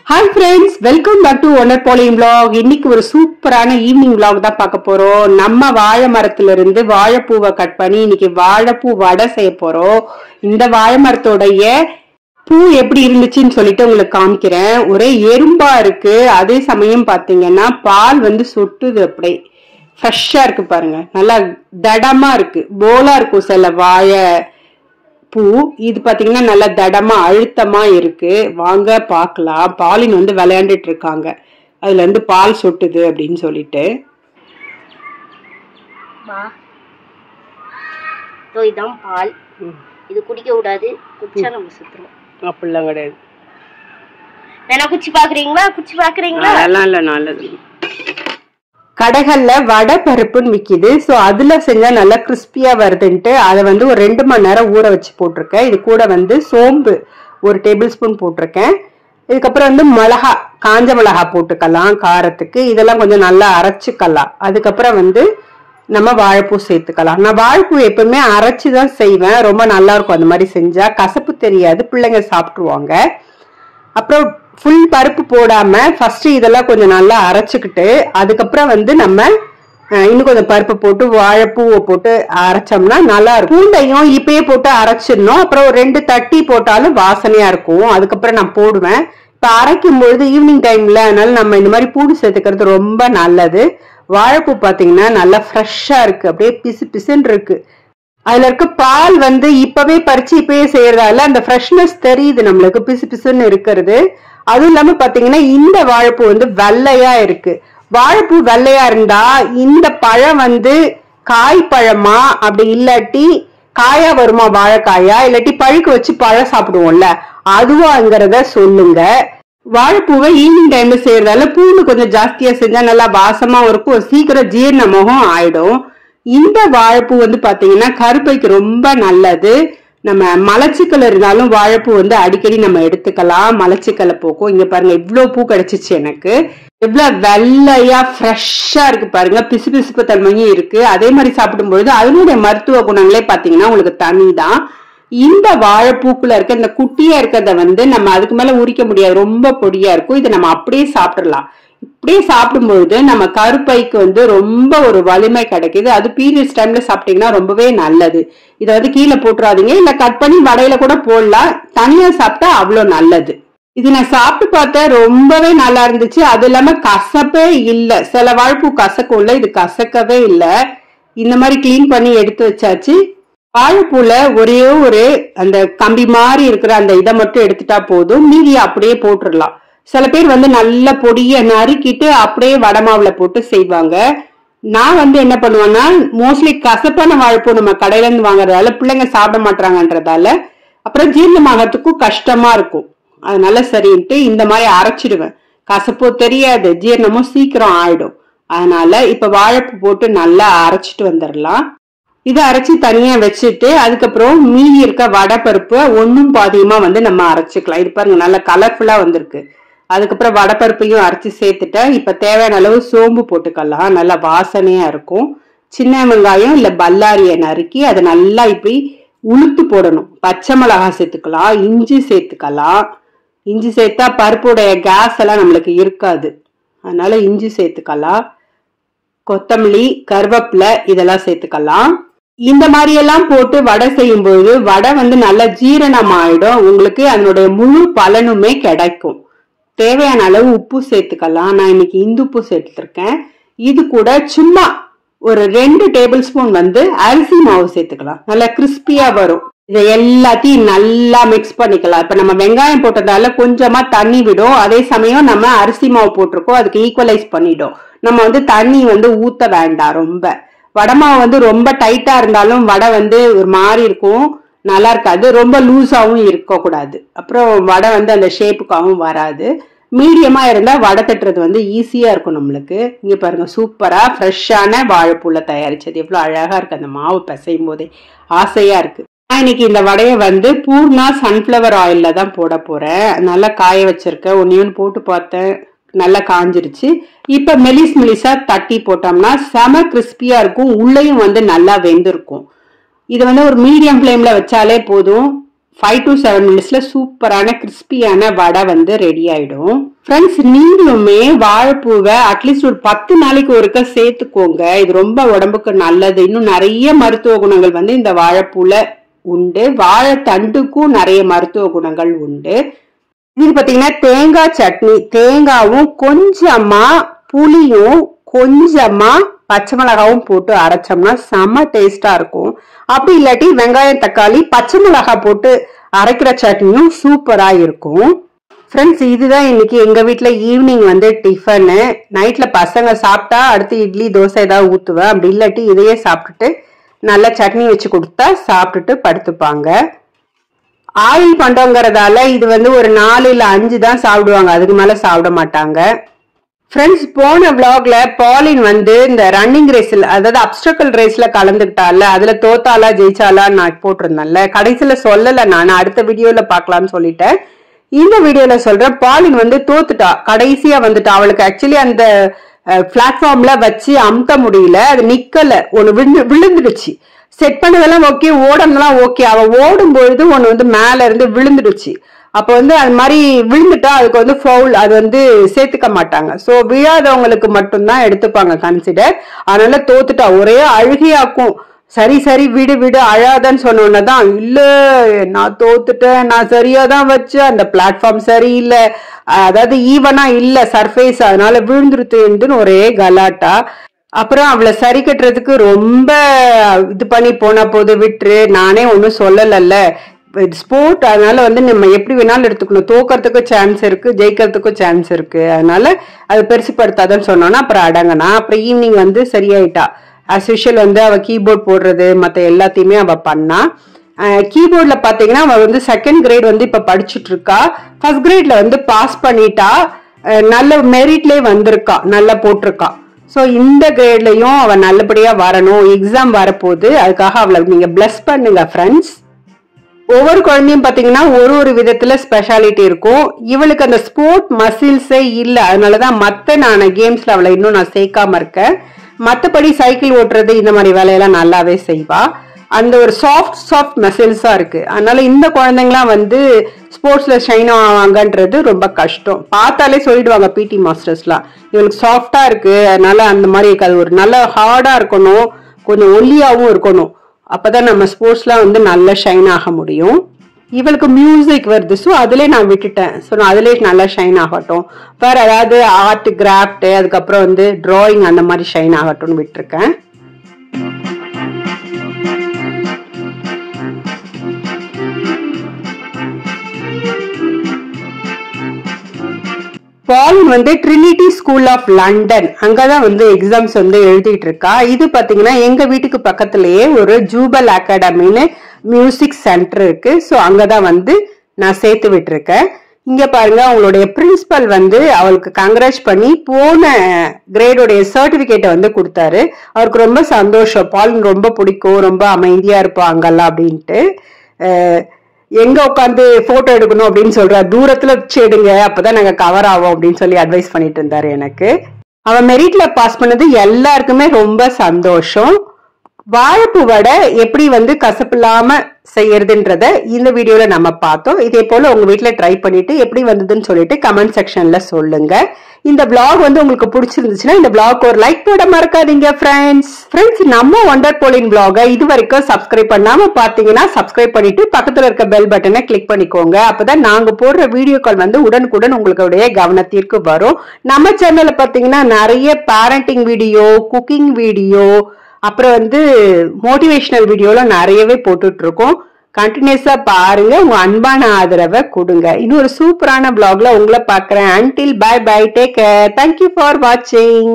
Hi friends, welcome back to Wonder Polyim vlog. இன்னைக்கு ஒரு சூப்பரான ஈவினிங் vlog தான் பார்க்க போறோம். நம்ம வாழை மரத்துல இருந்து வாழைப்பூவை கட் பண்ணி இன்னைக்கு வாழைப்பூ வடை செய்ய போறோம். இந்த வாழை மரத்தோடைய பூ எப்படி இருந்துச்சுன்னு சொல்லிட்டு உங்களுக்கு காமிக்கிறேன். ஒரே எறும்பா இருக்கு. அதே சமயம் பாத்தீங்கன்னா பால் வந்து சொட்டுது, அப்படியே ஃப்ரெஷ்ஷா இருக்கு பாருங்க. நல்லா தடமா இருக்கு, போலா இருக்கும் சில வாழை பூ. இது பாத்தீங்கன்னா நல்லா தடமா அழுத்தமா இருக்கு. வாங்க பாக்கலாம். பாலின் வந்து விளையாண்டுட்டு இருக்காங்க, அதுல இருந்து பால் சொட்டுது அப்படின்னு சொல்லிட்டு. இதான் பால். இது குடிக்க கூடாது, குடிச்சா நம்ம சுத்துறோம். அப்படிலாம் கிடையாது. வேணா குச்சி பாக்குறீங்களா? குச்சி பாக்குறீங்களா? அதெல்லாம் இல்ல, நல்லது. கடைகள்ல வடை பருப்புன்னு விக்குது. ஸோ அதுல செஞ்சா நல்லா கிறிஸ்பியா வருதுன்ட்டு அதை வந்து ஒரு 2 மணி நேரம் ஊற வச்சு போட்டிருக்கேன். இது கூட வந்து சோம்பு 1 டேபிள் ஸ்பூன் போட்டிருக்கேன். இதுக்கப்புறம் வந்து மிளகா, காஞ்ச மிளகா போட்டுக்கலாம் காரத்துக்கு. இதெல்லாம் கொஞ்சம் நல்லா அரைச்சிக்கலாம். அதுக்கப்புறம் வந்து நம்ம வாழைப்பூ சேர்த்துக்கலாம். நான் வாழைப்பூ எப்பவுமே அரைச்சுதான் செய்வேன், ரொம்ப நல்லா இருக்கும். அந்த மாதிரி செஞ்சா கசப்பு தெரியாது, பிள்ளைங்க சாப்பிட்டுருவாங்க. அப்புறம் ஃபுல் பருப்பு போடாம ஃபர்ஸ்ட் இதெல்லாம் கொஞ்சம் நல்லா அரைச்சுக்கிட்டு அதுக்கப்புறம் வந்து நம்ம இன்னும் கொஞ்சம் பருப்பு போட்டு வாழைப்பூவை போட்டு அரைச்சோம்னா நல்லா இருக்கும். பூண்டையும் இப்பயே போட்டு அரைச்சிடணும். அப்புறம் ஒரு 2 தட்டி போட்டாலும் வாசனையா இருக்கும். அதுக்கப்புறம் நான் போடுவேன். இப்ப அரைக்கும் பொழுது ஈவினிங் டைம்ல, அதனால நம்ம இந்த மாதிரி பூண்டு சேர்த்துக்கிறது ரொம்ப நல்லது. வாழைப்பூ பாத்தீங்கன்னா நல்லா ஃப்ரெஷ்ஷா இருக்கு, அப்படியே பிசு பிசுன்னு இருக்கு. அதுல இருக்க பால் வந்து இப்பவே பறிச்சு இப்பயே செய்யறதால அந்த ஃப்ரெஷ்னஸ் தெரியுது நம்மளுக்கு, பிசு பிசுன்னு இருக்கிறது. அதுவும் இல்லாம பாத்தீங்கன்னா இந்த வாழைப்பூ வந்து வெள்ளையா இருக்கு. வாழைப்பூ வெள்ளையா இருந்தா இந்த பழம் வந்து காய் பழமா, அப்படி இல்லாட்டி காயா வருமா, வாழைக்காயா, இல்லாட்டி பழுக்க வச்சு பழம் சாப்பிடுவோம்ல, அதுவாங்கிறத சொல்லுங்க. வாழைப்பூவை ஈவினிங் டைம்ல செய்யறதால பூண்டு கொஞ்சம் ஜாஸ்தியா செஞ்சா நல்லா வாசமா இருக்கும், சீக்கிரம் ஜீரணமுகம் ஆயிடும். இந்த வாழைப்பூ வந்து பாத்தீங்கன்னா கருப்பைக்கு ரொம்ப நல்லது. நம்ம மலச்சிக்கல் இருந்தாலும் வாழைப்பூ வந்து அடிக்கடி நம்ம எடுத்துக்கலாம், மலச்சிக்கலை போக்கும். இங்க பாருங்க இவ்வளவு பூ கிடைச்சிச்சு எனக்கு. இவ்வளவு வெள்ளையா ஃப்ரெஷ்ஷா இருக்கு பாருங்க, பிசு பிசுப்பு தன்மையும் இருக்கு. அதே மாதிரி சாப்பிடும்பொழுது அதனுடைய மருத்துவ குணங்களே பாத்தீங்கன்னா உங்களுக்கு தனிதான். இந்த வாழைப்பூக்குள்ள இருக்க இந்த குட்டியா இருக்கிறத வந்து நம்ம அதுக்கு மேல உரிக்க முடியாது, ரொம்ப பொடியா இருக்கும். இதை நம்ம அப்படியே சாப்பிடலாம். இப்படியே சாப்பிடும்பொழுது நம்ம கருப்பைக்கு வந்து ரொம்ப ஒரு வலிமை கிடைக்குது. அது பீரியட்ஸ் டைம்ல சாப்பிட்டீங்கன்னா ரொம்பவே நல்லது. இதை வந்து கீழே போட்டுறாதீங்க, இல்ல கட் பண்ணி வடையில கூட போடலாம். தனியா சாப்பிட்டா அவ்வளவு நல்லது. இது நான் சாப்பிட்டு பார்த்தேன், ரொம்பவே நல்லா இருந்துச்சு. அது இல்லாம கசப்பே இல்லை. சில வாழைப்பூ கசக்கும் இல்ல, இது கசக்கவே இல்லை. இந்த மாதிரி கிளீன் பண்ணி எடுத்து வச்சாச்சு. வாழைப்பூல ஒரே ஒரு அந்த கம்பி மாதிரி இருக்கிற அந்த இதை மட்டும் எடுத்துட்டா போதும், மீதியை அப்படியே போட்டுடலாம். சில பேர் வந்து நல்ல பொடிய நறுக்கிட்டு அப்படியே வடமாவுல போட்டு செய்வாங்க. நான் வந்து என்ன பண்ணுவேன்னா, மோஸ்ட்லி கசப்பான வாழைப்பூ நம்ம கடையில இருந்து வாங்குறதால பிள்ளைங்க சாப்பிட மாட்டாங்கன்றதால அப்புறம் ஜீரணமாகறதுக்கும் கஷ்டமா இருக்கும். அதனால சரின்ட்டு இந்த மாதிரி அரைச்சிடுவேன். கசப்போ தெரியாது, ஜீரணமும் சீக்கிரம் ஆயிடும். அதனால இப்ப வாழைப்பூ போட்டு நல்லா அரைச்சிட்டு வந்துடலாம். இதை அரைச்சி தனியா வச்சுட்டு அதுக்கப்புறம் மீதி இருக்க வடை பருப்பு ஒன்னும் பாதியமா வந்து நம்ம அரைச்சிக்கலாம். இது பாருங்க நல்லா கலர்ஃபுல்லா வந்திருக்கு. அதுக்கப்புறம் வடைப்பருப்பையும் அரைச்சி சேர்த்துட்டேன். இப்ப தேவையான அளவு சோம்பு போட்டுக்கலாம், நல்லா வாசனையா இருக்கும். சின்ன வெங்காயம் இல்ல பல்லாரியை நறுக்கி அதை நல்லா இப்படி உளுத்து போடணும். பச்சை மிளகாய் சேர்த்துக்கலாம், இஞ்சி சேர்த்துக்கலாம். இஞ்சி சேர்த்தா பருப்புடைய கேஸ் எல்லாம் நம்மளுக்கு இருக்காது, அதனால இஞ்சி சேர்த்துக்கலாம். கொத்தமல்லி, கருவேப்பிலை இதெல்லாம் சேர்த்துக்கலாம். இந்த மாதிரி எல்லாம் போட்டு வடை செய்யும் போது வடை வந்து நல்லா ஜீரணம் ஆயிடும், உங்களுக்கு அதனுடைய முழு பலனுமே கிடைக்கும். தேவையான அளவு உப்பு சேர்த்துக்கலாம். நான் இன்னைக்கு இந்துப்பு சேர்த்துருக்கேன். இது கூட சும்மா ஒரு 2 டேபிள் ஸ்பூன் வந்து அரிசி மாவு சேர்த்துக்கலாம், நல்லா கிறிஸ்பியா வரும். இதை எல்லாத்தையும் நல்லா மிக்ஸ் பண்ணிக்கலாம். இப்ப நம்ம வெங்காயம் போட்டதால கொஞ்சமா தண்ணி விடும், அதே சமயம் நம்ம அரிசி மாவு போட்டிருக்கோம், அதுக்கு ஈக்குவலைஸ் பண்ணிடும். நம்ம வந்து தண்ணி வந்து ஊத்த வேண்டாம். ரொம்ப வடமாவு வந்து ரொம்ப டைட்டா இருந்தாலும் வடை வந்து ஒரு மாதிரி இருக்கும், நல்லா இருக்காது. ரொம்ப லூஸாவும் இருக்க கூடாது, அப்புறம் வடை வந்து அந்த ஷேப்புக்காகவும் வராது. மீடியமா இருந்தா வடை தட்டுறது வந்து ஈஸியா இருக்கும் நம்மளுக்கு. இங்க பாருங்க சூப்பரா ஃப்ரெஷ்ஷான வாழைப்பூல தயாரிச்சது எவ்வளவு அழகா இருக்கு. அந்த மாவு பிசையும் போதே ஆசையா இருக்கு. நான் இன்னைக்கு இந்த வடையை வந்து பூர்ணா சன்ஃபிளவர் ஆயில்ல தான் போட போறேன். நல்லா காய வச்சிருக்கேன். ஒன்னு போட்டு பார்த்தேன், நல்லா காஞ்சிருச்சு. இப்ப மெலிஸ் மெலிசா தட்டி போட்டோம்னா செம கிறிஸ்பியா இருக்கும், உள்ளேயும் வந்து நல்லா வெந்திருக்கும். இது வந்து ஒரு மீடியம் ஃப்ளேம்ல வச்சாலே போதும், 5 to 7 மினிட்ஸ்ல சூப்பரான கிறிஸ்பியான வடை வந்து ரெடி ஆயிடும். ஃப்ரெண்ட்ஸ், நீங்களுமே வாழைப்பூவை அட்லீஸ்ட் ஒரு 10 நாளைக்கு ஒருக்க சேர்த்துக்கோங்க. இது ரொம்ப உடம்புக்கு நல்லது. இன்னும் நிறைய மருத்துவ குணங்கள் வந்து இந்த வாழைப்பூல உண்டு. வாழைத்தண்டுக்கும் நிறைய மருத்துவ குணங்கள் உண்டு. இது பாத்தீங்கன்னா தேங்காய் சட்னி, தேங்காவும் கொஞ்சமா புளியும் கொஞ்சமா பச்சை மிளகாவும் போட்டு அரைச்சோம்னா செம்ம டேஸ்டா இருக்கும். அப்படி இல்லாட்டி வெங்காயம் தக்காளி பச்சை மிளகாய் போட்டு அரைக்கிற சட்னியும் சூப்பரா இருக்கும். ஃப்ரெண்ட்ஸ், இதுதான் இன்னைக்கு எங்க வீட்டுல ஈவினிங் வந்து டிஃபனு. நைட்ல பசங்க சாப்பிட்டா அடுத்து இட்லி தோசை ஏதாவது ஊத்துவேன். அப்படி இல்லாட்டி இதையே சாப்பிட்டுட்டு நல்ல சட்னி வச்சு கொடுத்தா சாப்பிட்டுட்டு படுத்துப்பாங்க. ஆயில் பண்டோங்கிறதால இது வந்து ஒரு 4 இல்ல 5 தான் சாப்பிடுவாங்க, அதுக்கு மேல சாப்பிட மாட்டாங்க. ஃப்ரெண்ட்ஸ், போன விளாக்ல பாலின் வந்து இந்த ரன்னிங் ரேஸ்ல, அதாவது அப்டக்கல் ரேஸ்ல கலந்துக்கிட்டால, அதுல தோத்தாலா ஜெயிச்சாலா நான் போட்டிருந்தேன்ல. கடைசியில சொல்லல, நான் அடுத்த வீடியோல பாக்கலாம்னு சொல்லிட்டேன். இந்த வீடியோல சொல்றேன், பாலின் வந்து தோத்துட்டா, கடைசியா வந்துட்டா. அவளுக்கு ஆக்சுவலி அந்த பிளாட்ஃபார்ம்ல வச்சு அமுத்த முடியல, அது நிக்கல, ஒண்ணு விழுந்துடுச்சு. செட் பண்ணதெல்லாம் ஓகே, ஓடனெல்லாம் ஓகே. அவ ஓடும் பொழுது ஒண்ணு வந்து மேல இருந்து விழுந்துடுச்சு. அப்ப வந்து அது மாதிரி விழுந்துட்டா அதுக்கு வந்து ஃபவுல், அது வந்து சேர்த்துக்க மாட்டாங்க. சோ விழாதவங்களுக்கு மட்டும்தான் எடுத்துப்பாங்க கன்சிடர். அதனால தோத்துட்டா. ஒரே அழுகையாக்கும். சரி சரி விடு விடு அழாதன்னு சொன்னோன்னதான், இல்ல நான் தோத்துட்டேன், நான் சரியாதான் வச்சேன், அந்த பிளாட்ஃபார்ம் சரியில்லை, அதாவது ஈவனா இல்ல சர்ஃபேஸ், அதனால விழுந்துருத்துன்னு ஒரே கலாட்டா. அப்புறம் அவளை சரி கட்டுறதுக்கு ரொம்ப இது பண்ணி போனா போது விட்டுரு, நானே ஒன்னும் சொல்லலல்ல, ஸ்போர்ட், அதனால வந்து நம்ம எப்படி வேணாலும் எடுத்துக்கணும், தோக்கிறதுக்கும் சான்ஸ் இருக்கு, ஜெயிக்கிறதுக்கும் சான்ஸ் இருக்கு, அதனால அது பெருசுப்படுத்தாதன்னு சொன்னோன்னா அப்புறம் அடங்கினா. அப்புறம் ஈவினிங் வந்து சரியாயிட்டா. ஆஸ் யூஷுவல் வந்து அவ கீபோர்ட் போடுறது மற்ற எல்லாத்தையுமே அவ பண்ணா. கீபோர்ட்ல பாத்தீங்கன்னா அவ வந்து 2nd கிரேட் வந்து இப்ப படிச்சுட்டு இருக்கா. 1st கிரேட்ல வந்து பாஸ் பண்ணிட்டா, நல்ல மெரிட்லயே வந்திருக்கா, நல்லா போட்டிருக்கா. ஸோ இந்த கிரேட்லயும் அவ நல்லபடியா வரணும். எக்ஸாம் வரப்போகுது, அதுக்காக அவளை நீங்க பிளஸ் பண்ணுங்க ஃப்ரெண்ட்ஸ். ஒவ்வொரு குழந்தையும் பாத்தீங்கன்னா ஒரு விதத்துல ஸ்பெஷாலிட்டி இருக்கும். இவளுக்கு அந்த ஸ்போர்ட் மசில்ஸே இல்லை, அதனாலதான் மத்த நான் கேம்ஸ்ல அவளை இன்னும் நான் சேர்க்காம இருக்கேன். மற்றபடி சைக்கிள் ஓட்டுறது இந்த மாதிரி வேலையெல்லாம் நல்லாவே செய்வா. அந்த ஒரு சாஃப்ட் மசில்ஸா இருக்கு. அதனால இந்த குழந்தைங்களாம் வந்து ஸ்போர்ட்ஸ்ல ஷைன் ஆவாங்கன்றது ரொம்ப கஷ்டம். பார்த்தாலே சொல்லிடுவாங்க பிடி மாஸ்டர்ஸ்லாம், இவளுக்கு சாஃப்டா இருக்கு, அதனால அந்த மாதிரி இருக்காது. ஒரு நல்ல ஹார்டா இருக்கணும், கொஞ்சம் ஒல்லியாவும் இருக்கணும், அப்பதான் நம்ம ஸ்போர்ட்ஸ்லாம் வந்து நல்லா ஷைன் ஆக முடியும். இவளுக்கு மியூசிக் வருது, ஸோ அதுலேயே நான் விட்டுட்டேன். ஸோ நான் அதுலேயே நல்லா ஷைன் ஆகட்டும். வேற ஏதாவது ஆர்ட் கிராஃப்ட், அதுக்கப்புறம் வந்து டிராயிங் அந்த மாதிரி ஷைன் ஆகட்டும்னு விட்டுருக்கேன். பாலின் வந்து ட்ரினிட்டி ஸ்கூல் ஆஃப் லண்டன், அங்கதான் வந்து எக்ஸாம்ஸ் வந்து எழுதிட்டு இருக்கா. இது பாத்தீங்கன்னா எங்க வீட்டுக்கு பக்கத்திலேயே ஒரு ஜூபல் அகாடமின்னு மியூசிக் சென்டர் இருக்கு. ஸோ அங்கதான் வந்து நான் சேர்த்து விட்டுருக்கேன். இங்க பாருங்க, அவங்களுடைய பிரின்சிபல் வந்து அவளுக்கு கங்க்ராச் பண்ணி போன கிரேடோடைய சர்டிபிகேட்டை வந்து கொடுத்தாரு. அவருக்கு ரொம்ப சந்தோஷம். பாலின் ரொம்ப பிடிக்கும், ரொம்ப அமைதியா இருப்போம் அங்கெல்லாம் அப்படின்ட்டு. எங்க உட்காந்து போட்டோ எடுக்கணும் அப்படின்னு சொல்றா, தூரத்துல எடுங்க, அப்பதான் நாங்க கவர் ஆவோம் அப்படின்னு சொல்லி அட்வைஸ் பண்ணிட்டு இருந்தாரு எனக்கு. அவன் மெரிட்ல பாஸ் பண்ணது எல்லாருக்குமே ரொம்ப சந்தோஷம். வாழைப்பூ வடை எப்படி வந்து கசப்பில்லாம செய்யறதுன்றத இந்த வீடியோல நம்ம பார்த்தோம். இதே போல உங்க வீட்டுல ட்ரை பண்ணிட்டு எப்படி வந்ததுன்னு சொல்லிட்டு கமெண்ட் செக்ஷன்ல சொல்லுங்க. இந்த vlog வந்து உங்களுக்கு பிடிச்சிருந்துச்சுன்னா இந்த vlog ஒரு லைக் போட மறக்காதீங்க ஃப்ரெண்ட்ஸ். நம்ம ஒண்டர் போலின் vlog இது வரைக்கும் சப்ஸ்கிரைப் பண்ணாம பாத்தீங்கன்னா சப்ஸ்கிரைப் பண்ணிட்டு பக்கத்துல இருக்க பெல் பட்டனை கிளிக் பண்ணிக்கோங்க. அப்பதான் நாங்க போடுற வீடியோக்கள் வந்து உடனுக்குடன் உங்களுடைய கவனத்திற்கு வரும். நம்ம சேனல்ல பாத்தீங்கன்னா நிறைய பேரண்டிங் வீடியோ, குக்கிங் வீடியோ, அப்புறம் வந்து மோட்டிவேஷனல் வீடியோலாம் நிறையவே போட்டுட்டு இருக்கோம். கண்டினியூஸா பாருங்க, உங்க அன்பான ஆதரவை கொடுங்க. இன்னொரு சூப்பரான vlogல உங்களை பார்க்கிறேன். until bye bye, take care, thank you for watching.